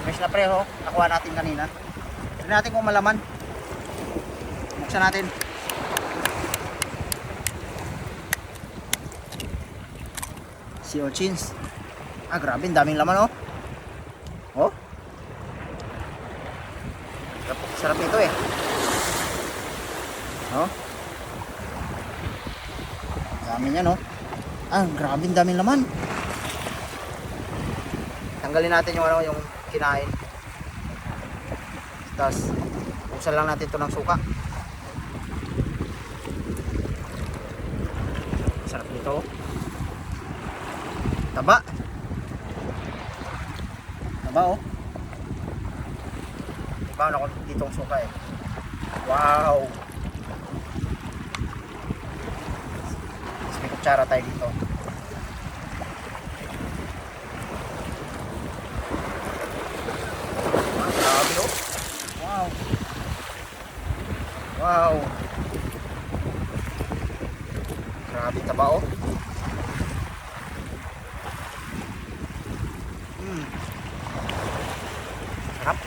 Fresh na preho, nakuha natin kanina. Tignan natin kung malaman. Buksan natin. Sea urchins. Ah, grabe, daming laman oh. Oh. Sarap ito eh. Oh. Dami niya no. Ah, grabe, daming laman. Tanggalin natin yung ano, yung kinain. Tapos buksan lang natin ito ng suka. Sarap nito. Taba. Taba oh. Iba na ko dito ang suka eh. Wow. Tapos may kutsara tayo dito. Grabe oh. Wow. Wow. Grabe taba oh. Sarap.